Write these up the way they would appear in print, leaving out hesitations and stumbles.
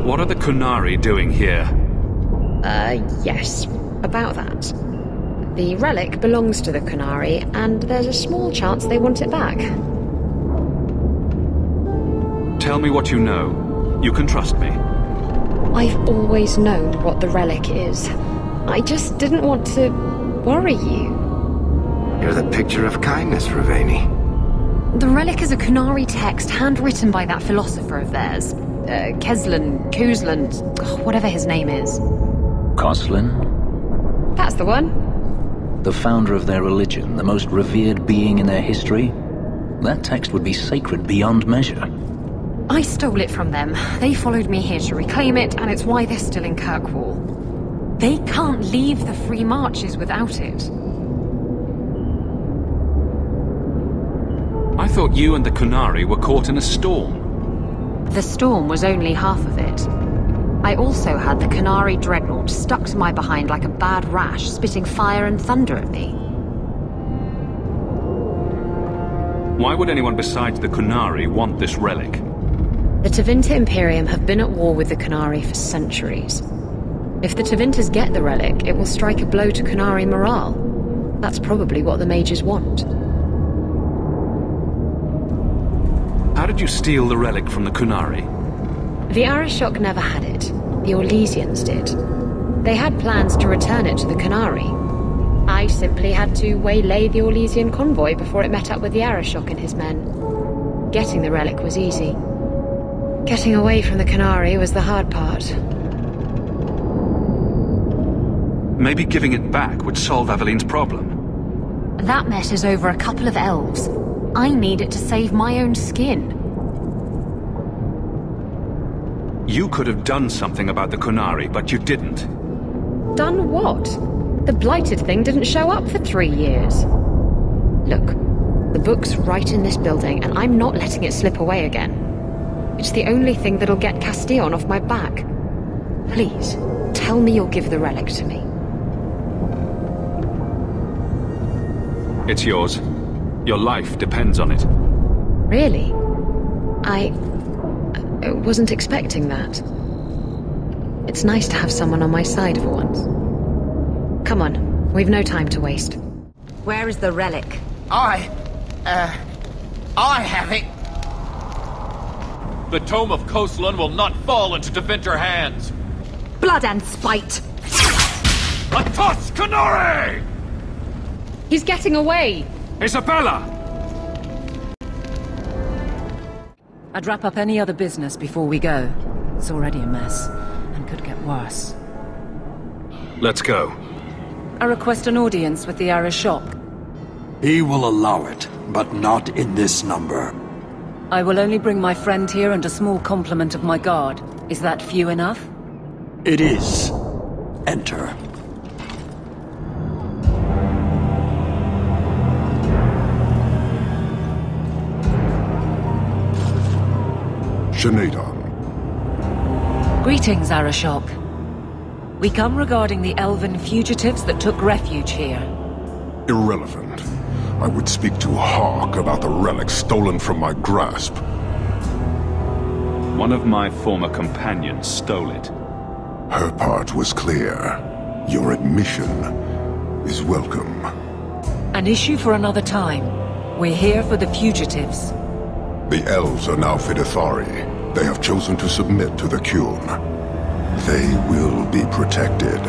What are the Qunari doing here? Yes. About that. The relic belongs to the Qunari, and there's a small chance they want it back. Tell me what you know. You can trust me. I've always known what the relic is. I just didn't want to worry you. You're the picture of kindness, Ravani. The relic is a Qunari text handwritten by that philosopher of theirs. Kuzlan, whatever his name is. Koslin? That's the one. The founder of their religion, the most revered being in their history? That text would be sacred beyond measure. I stole it from them. They followed me here to reclaim it, and it's why they're still in Kirkwall. They can't leave the Free Marches without it. I thought you and the Qunari were caught in a storm. The storm was only half of it. I also had the Qunari dreadnought stuck to my behind like a bad rash, spitting fire and thunder at me. Why would anyone besides the Qunari want this relic? The Tevinter Imperium have been at war with the Qunari for centuries. If the Tevinters get the relic, it will strike a blow to Qunari morale. That's probably what the mages want. How did you steal the relic from the Qunari? The Arishok never had it. The Orlesians did. They had plans to return it to the Qunari. I simply had to waylay the Orlesian convoy before it met up with the Arishok and his men. Getting the relic was easy. Getting away from the Qunari was the hard part. Maybe giving it back would solve Aveline's problem. That mess is over a couple of elves. I need it to save my own skin. You could have done something about the Qunari, but you didn't. Done what? The blighted thing didn't show up for 3 years. Look, the book's right in this building, and I'm not letting it slip away again. It's the only thing that'll get Castillon off my back. Please, tell me you'll give the relic to me. It's yours. Your life depends on it. Really? I wasn't expecting that. It's nice to have someone on my side for once. Come on, we've no time to waste. Where is the relic? I have it. The Tome of Koslan will not fall into Tevinter hands. Blood and spite! A toss, Qunari! He's getting away! Isabela! I'd wrap up any other business before we go. It's already a mess, and could get worse. Let's go. I request an audience with the Arishok. He will allow it, but not in this number. I will only bring my friend here and a small complement of my guard. Is that few enough? It is. Enter. Shanadan. Greetings, Arishok. We come regarding the elven fugitives that took refuge here. Irrelevant. I would speak to Hawk about the relic stolen from my grasp. One of my former companions stole it. Her part was clear. Your admission is welcome. An issue for another time. We're here for the fugitives. The elves are now Fidithari. They have chosen to submit to the Qun. They will be protected.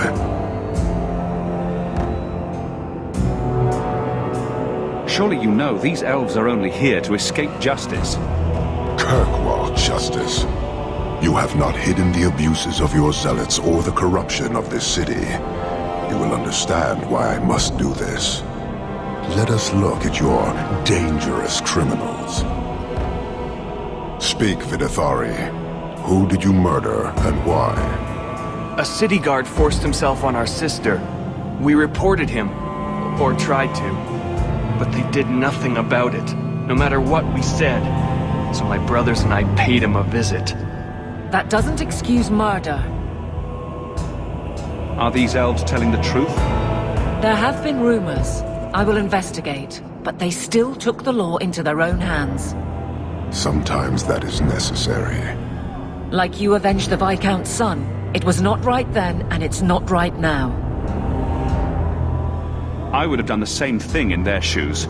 Surely you know these elves are only here to escape justice. Kirkwall justice. You have not hidden the abuses of your zealots or the corruption of this city. You will understand why I must do this. Let us look at your dangerous criminals. Speak, Fidithari. Who did you murder and why? A city guard forced himself on our sister. We reported him, or tried to, but they did nothing about it, no matter what we said. So my brothers and I paid him a visit. That doesn't excuse murder. Are these elves telling the truth? There have been rumors. I will investigate, but they still took the law into their own hands. Sometimes that is necessary. Like you avenged the Viscount's son. It was not right then, and it's not right now. I would have done the same thing in their shoes.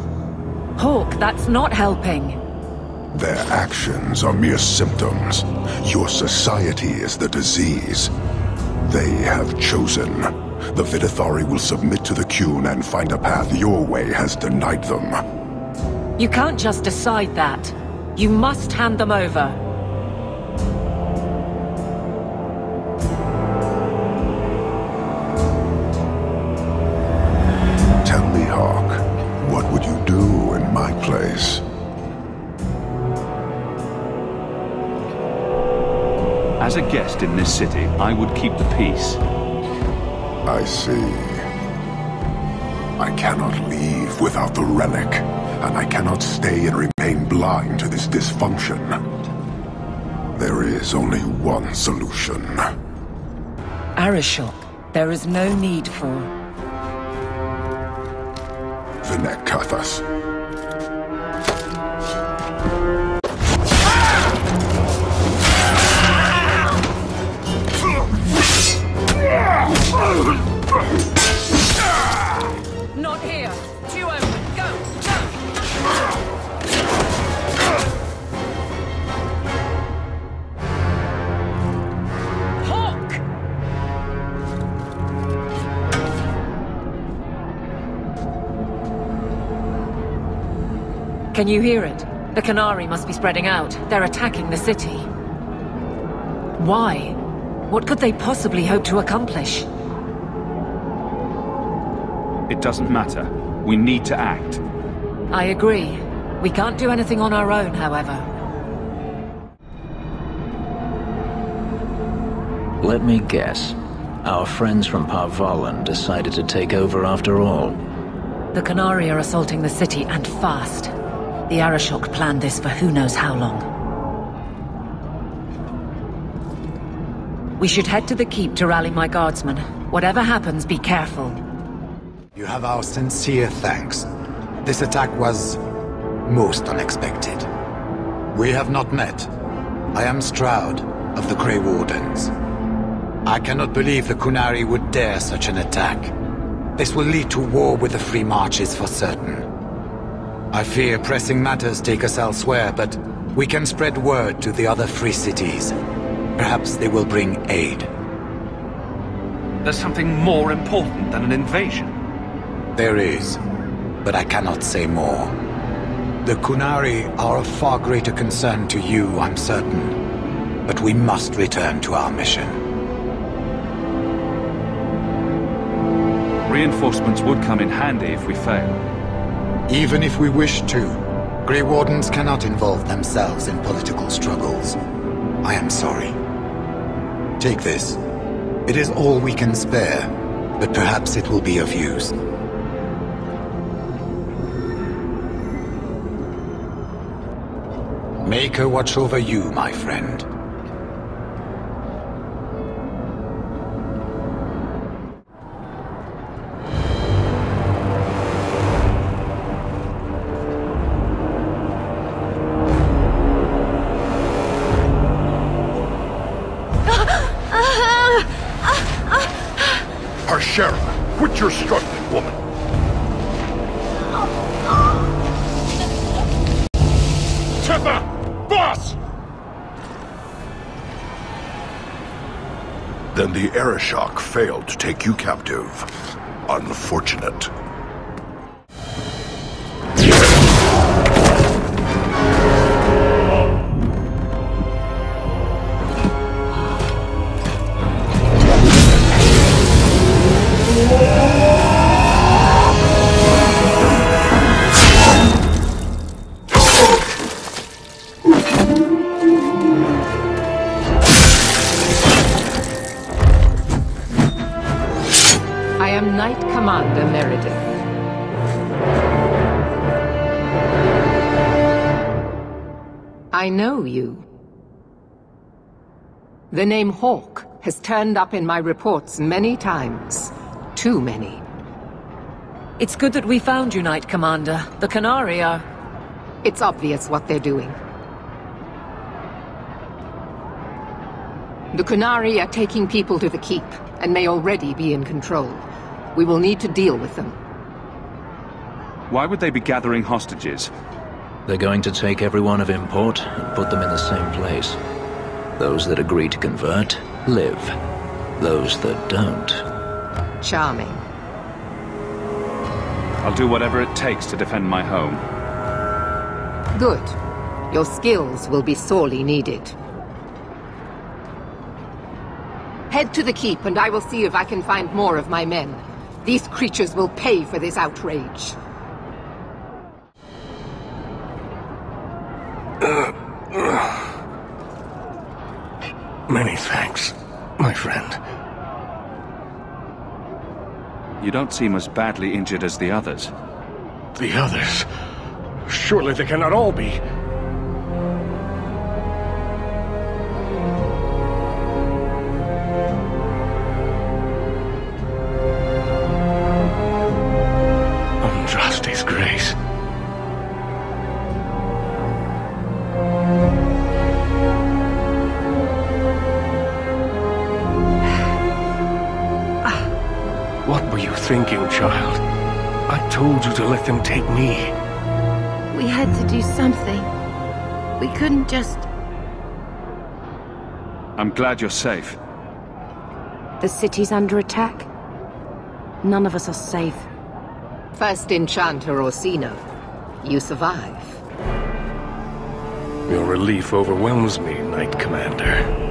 Hawk, that's not helping. Their actions are mere symptoms. Your society is the disease. They have chosen. The Vidithari will submit to the Qun and find a path your way has denied them. You can't just decide that. You must hand them over. Tell me, Hawk, what would you do in my place? As a guest in this city, I would keep the peace. I see. I cannot leave without the relic, and I cannot stay and remain blind to this dysfunction. There is only one solution. Arishok, there is no need for... Vinek Kathas. Not here! Two open! Go! Go! Hawk! Can you hear it? The Qunari must be spreading out. They're attacking the city. Why? What could they possibly hope to accomplish? It doesn't matter. We need to act. I agree. We can't do anything on our own, however. Let me guess. Our friends from Parvalan decided to take over after all. The Qunari are assaulting the city, and fast. The Arishok planned this for who knows how long. We should head to the keep to rally my guardsmen. Whatever happens, be careful. You have our sincere thanks. This attack was most unexpected. We have not met. I am Stroud of the Grey Wardens. I cannot believe the Qunari would dare such an attack. This will lead to war with the Free Marches for certain. I fear pressing matters take us elsewhere, but we can spread word to the other free cities. Perhaps they will bring aid. There's something more important than an invasion. There is, but I cannot say more. The Qunari are of far greater concern to you, I'm certain. But we must return to our mission. Reinforcements would come in handy if we fail. Even if we wish to, Grey Wardens cannot involve themselves in political struggles. I am sorry. Take this. It is all we can spare, but perhaps it will be of use. Make her watch over you, my friend. Quit your struggling, woman. Tifa! Boss! Then the Arishok failed to take you captive. Unfortunate. Commander Meredith. I know you. The name Hawk has turned up in my reports many times. Too many. It's good that we found you, Knight Commander. The Qunari are... It's obvious what they're doing. The Qunari are taking people to the keep, and may already be in control. We will need to deal with them. Why would they be gathering hostages? They're going to take everyone of import and put them in the same place. Those that agree to convert, live. Those that don't... Charming. I'll do whatever it takes to defend my home. Good. Your skills will be sorely needed. Head to the keep and I will see if I can find more of my men. These creatures will pay for this outrage. Many thanks, my friend. You don't seem as badly injured as the others. The others? Surely they cannot all be. Andraste's grace. What were you thinking, child? I told you to let them take me. We had to do something. We couldn't just... I'm glad you're safe. The city's under attack. None of us are safe. First Enchanter Orsino, you survive. Your relief overwhelms me, Knight Commander.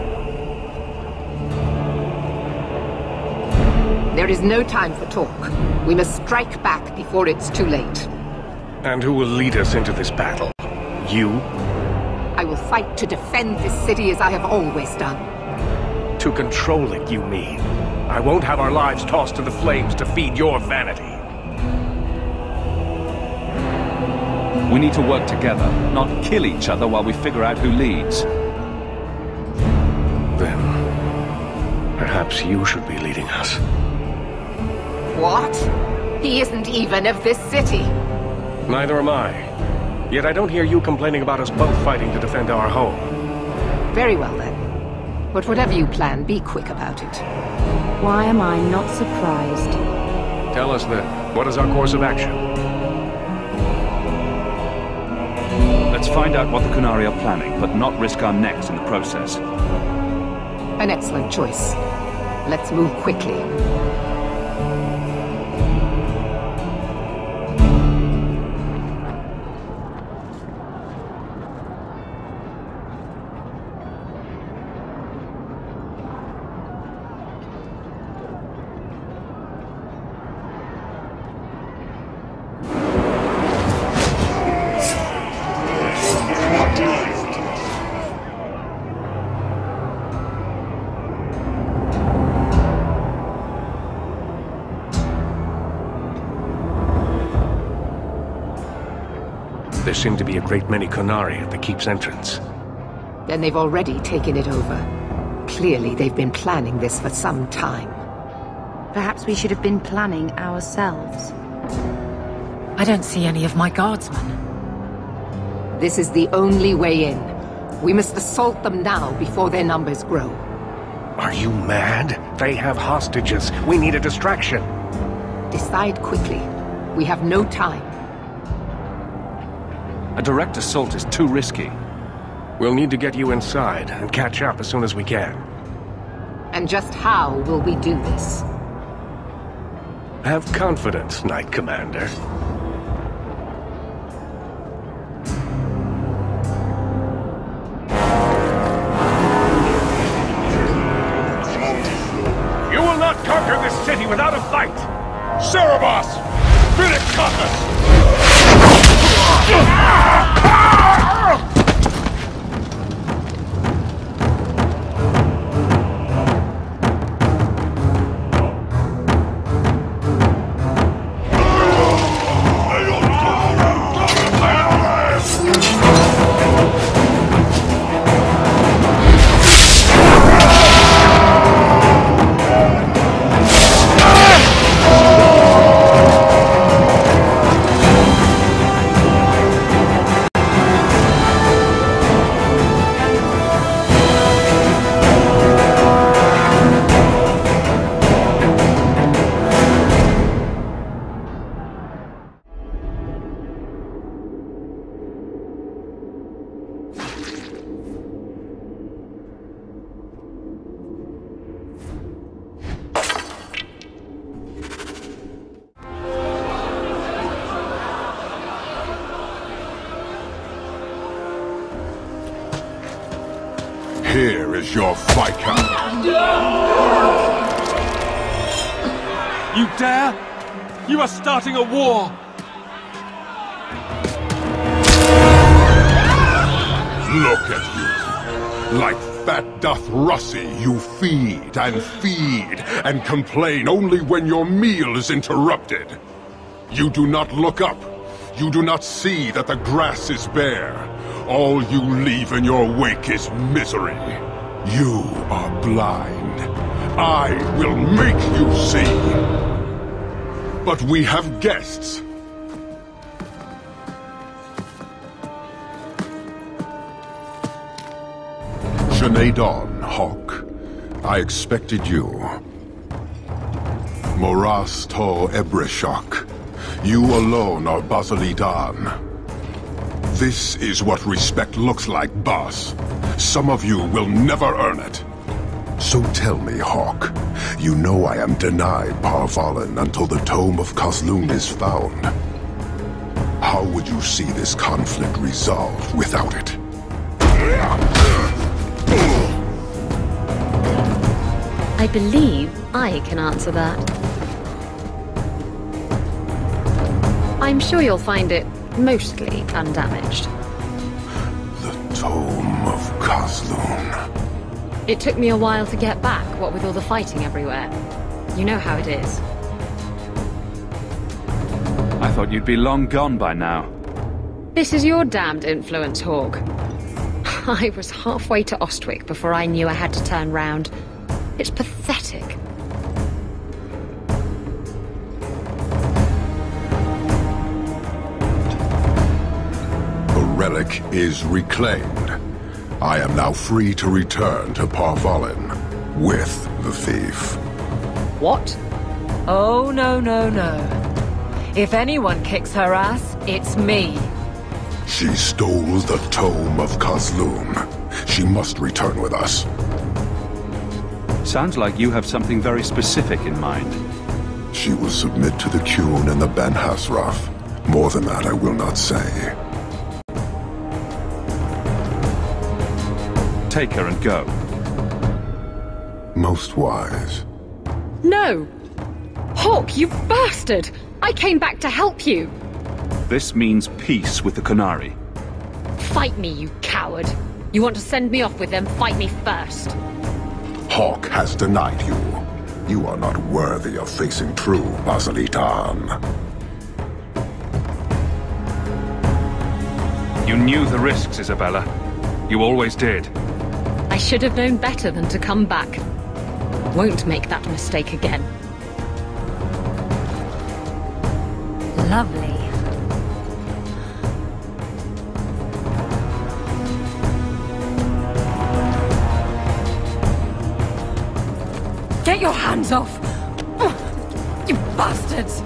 There is no time for talk. We must strike back before it's too late. And who will lead us into this battle? You? I will fight to defend this city as I have always done. To control it, you mean? I won't have our lives tossed to the flames to feed your vanity. We need to work together, not kill each other while we figure out who leads. Then, perhaps you should be leading us. What? He isn't even of this city. Neither am I. Yet I don't hear you complaining about us both fighting to defend our home. Very well then. But whatever you plan, be quick about it. Why am I not surprised? Tell us then, what is our course of action? Let's find out what the Qunari are planning, but not risk our necks in the process. An excellent choice. Let's move quickly. There seem to be a great many Qunari at the keep's entrance. Then they've already taken it over. Clearly they've been planning this for some time. Perhaps we should have been planning ourselves. I don't see any of my guardsmen. This is the only way in. We must assault them now before their numbers grow. Are you mad? They have hostages. We need a distraction. Decide quickly. We have no time. A direct assault is too risky. We'll need to get you inside and catch up as soon as we can. And just how will we do this? Have confidence, Knight Commander. You will not conquer this city without a fight! Cerebos! Relic Here is your Viscount. You dare? You are starting a war! Look at you. Like fat doth Russie, you feed and complain only when your meal is interrupted. You do not look up. You do not see that the grass is bare. All you leave in your wake is misery. You are blind. I will make you see. But we have guests. Dawn, Hawk. I expected you. Moras to Arishok. You alone are Basalit-an. This is what respect looks like, boss. Some of you will never earn it. So tell me, Hawk, you know I am denied Parvalan until the Tome of Kozlun is found. How would you see this conflict resolved without it? I believe I can answer that. I'm sure you'll find it mostly undamaged. The Tome of Kozlun. It took me a while to get back, what with all the fighting everywhere. You know how it is. I thought you'd be long gone by now. This is your damned influence, Hawk. I was halfway to Ostwick before I knew I had to turn round. It's pathetic. The relic is reclaimed. I am now free to return to Parvalan with the thief. What? Oh, no, no, no. If anyone kicks her ass, it's me. She stole the Tome of Kozlun. She must return with us. Sounds like you have something very specific in mind. She will submit to the Qun and the Ben Hasraf. More than that I will not say. Take her and go. Most wise. No! Hawk, you bastard! I came back to help you! This means peace with the Qunari. Fight me, you coward! You want to send me off with them? Fight me first! Hawk has denied you. You are not worthy of facing true Basalit-an. You knew the risks, Isabela. You always did. I should have known better than to come back. Won't make that mistake again. Lovely. Get your hands off! You bastards!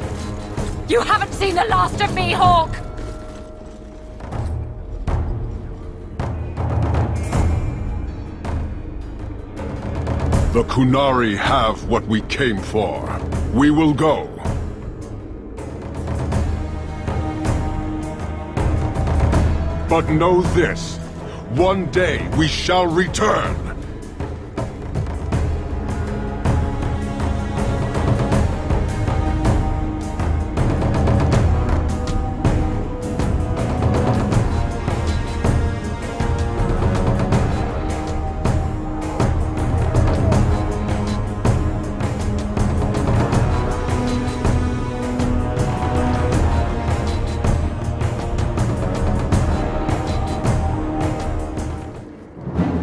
You haven't seen the last of me, Hawk! The Qunari have what we came for. We will go. But know this, one day we shall return.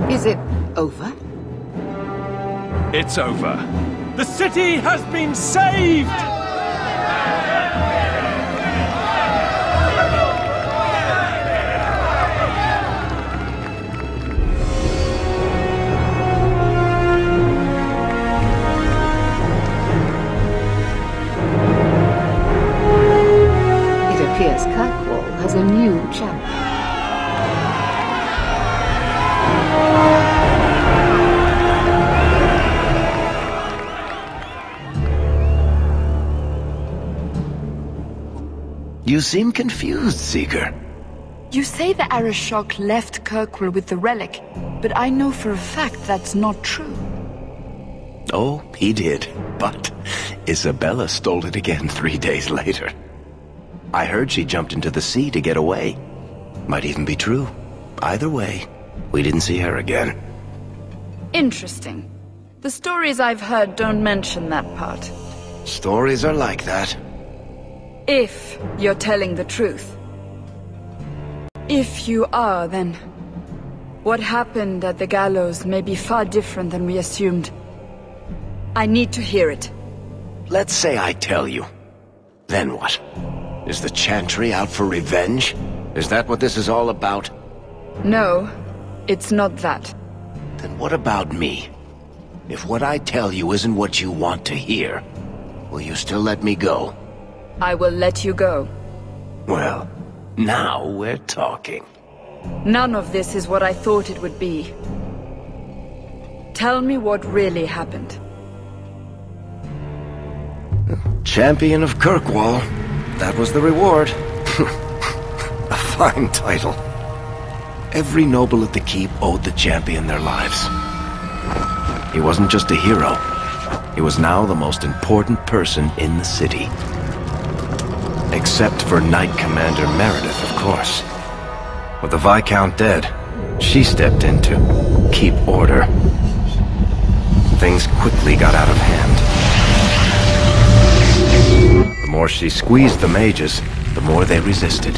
Is it over? It's over. The city has been saved! It appears Kirkwall has a new champion. You seem confused, Seeker. You say the Arishok left Kirkwall with the relic, but I know for a fact that's not true. Oh, he did. But Isabela stole it again 3 days later. I heard she jumped into the sea to get away. Might even be true. Either way, we didn't see her again. Interesting. The stories I've heard don't mention that part. Stories are like that. If you're telling the truth. If you are, then what happened at the gallows may be far different than we assumed. I need to hear it. Let's say I tell you. Then what? Is the Chantry out for revenge? Is that what this is all about? No, it's not that. Then what about me? If what I tell you isn't what you want to hear, will you still let me go? I will let you go. Well, now we're talking. None of this is what I thought it would be. Tell me what really happened. Champion of Kirkwall. That was the reward. A fine title. Every noble at the keep owed the champion their lives. He wasn't just a hero. He was now the most important person in the city. Except for Knight Commander Meredith, of course. With the Viscount dead, she stepped in to keep order. Things quickly got out of hand. The more she squeezed the mages, the more they resisted.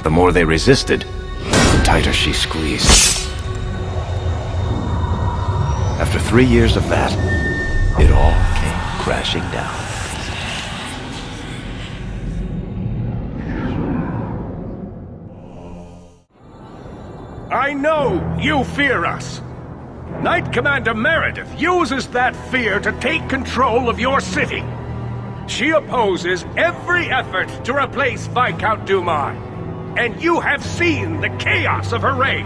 The more they resisted, the tighter she squeezed. After 3 years of that, it all came crashing down. I know you fear us. Knight Commander Meredith uses that fear to take control of your city. She opposes every effort to replace Viscount Dumar. And you have seen the chaos of her reign.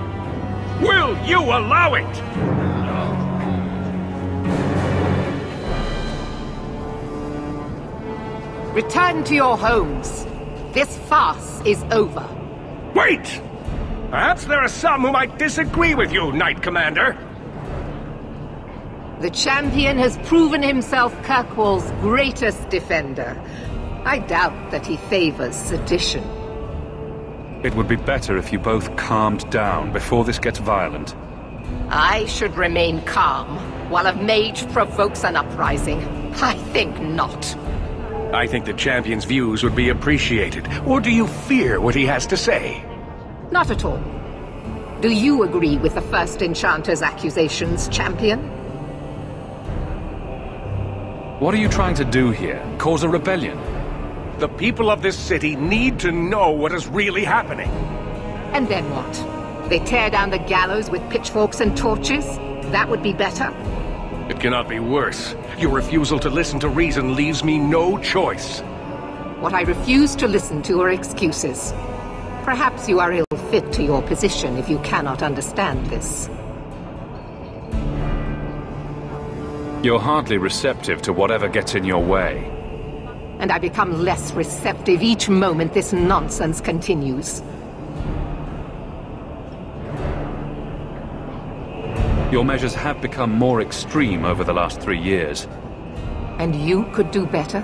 Will you allow it? Return to your homes. This farce is over. Wait! Perhaps there are some who might disagree with you, Knight Commander. The champion has proven himself Kirkwall's greatest defender. I doubt that he favors sedition. It would be better if you both calmed down before this gets violent. I should remain calm while a mage provokes an uprising. I think not. I think the champion's views would be appreciated. Or do you fear what he has to say? Not at all. Do you agree with the First Enchanter's accusations, champion? What are you trying to do here? Cause a rebellion? The people of this city need to know what is really happening. And then what? They tear down the gallows with pitchforks and torches? That would be better? It cannot be worse. Your refusal to listen to reason leaves me no choice. What I refuse to listen to are excuses. Perhaps you are ill-fit to your position if you cannot understand this. You're hardly receptive to whatever gets in your way. And I become less receptive each moment this nonsense continues. Your measures have become more extreme over the last 3 years. And you could do better?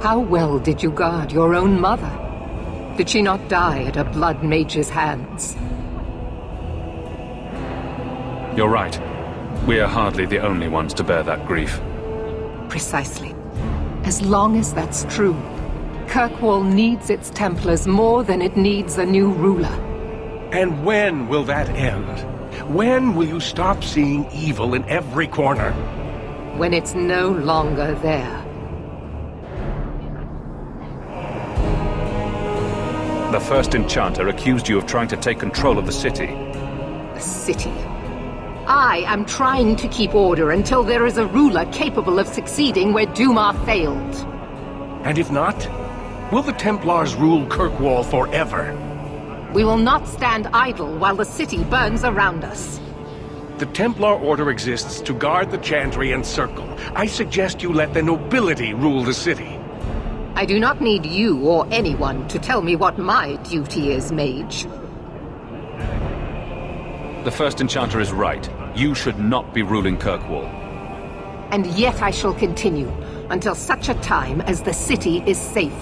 How well did you guard your own mother? Did she not die at a blood mage's hands? You're right. We are hardly the only ones to bear that grief. Precisely. As long as that's true, Kirkwall needs its Templars more than it needs a new ruler. And when will that end? When will you stop seeing evil in every corner? When it's no longer there. The First Enchanter accused you of trying to take control of the city. The city? I am trying to keep order until there is a ruler capable of succeeding where Dumar failed. And if not, will the Templars rule Kirkwall forever? We will not stand idle while the city burns around us. The Templar Order exists to guard the Chantry and Circle. I suggest you let the nobility rule the city. I do not need you or anyone to tell me what my duty is, Mage. The First Enchanter is right. You should not be ruling Kirkwall. And yet I shall continue, until such a time as the city is safe.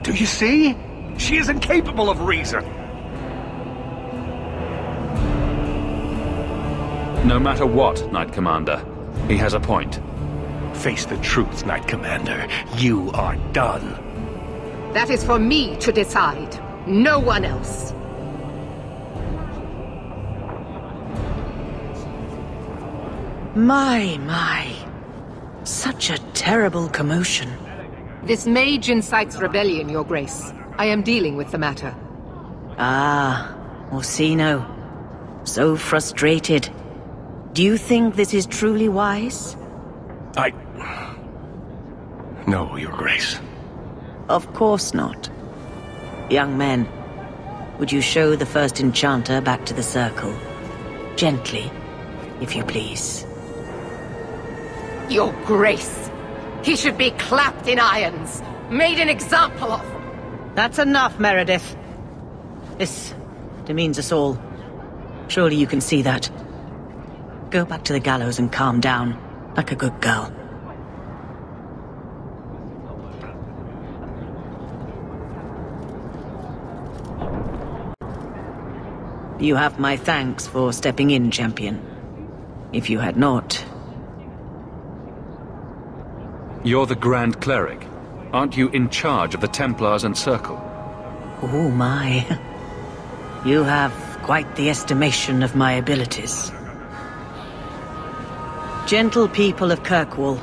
Do you see? She is incapable of reason. No matter what, Knight Commander, he has a point. Face the truth, Knight Commander. You are done. That is for me to decide. No one else. My. Such a terrible commotion. This mage incites rebellion, Your Grace. I am dealing with the matter. Ah, Orsino. So frustrated. Do you think this is truly wise? No, Your Grace. Of course not. Young men, would you show the First Enchanter back to the Circle? Gently, if you please. Your Grace! He should be clapped in irons, made an example of! That's enough, Meredith. This demeans us all. Surely you can see that. Go back to the gallows and calm down, like a good girl. You have my thanks for stepping in, champion. If you had not... You're the Grand Cleric. Aren't you in charge of the Templars and Circle? Oh my. You have quite the estimation of my abilities. Gentle people of Kirkwall,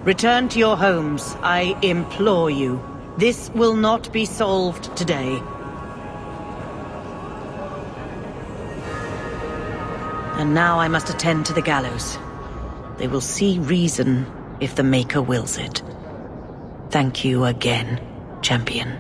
return to your homes, I implore you. This will not be solved today. And now I must attend to the gallows. They will see reason if the Maker wills it. Thank you again, champion.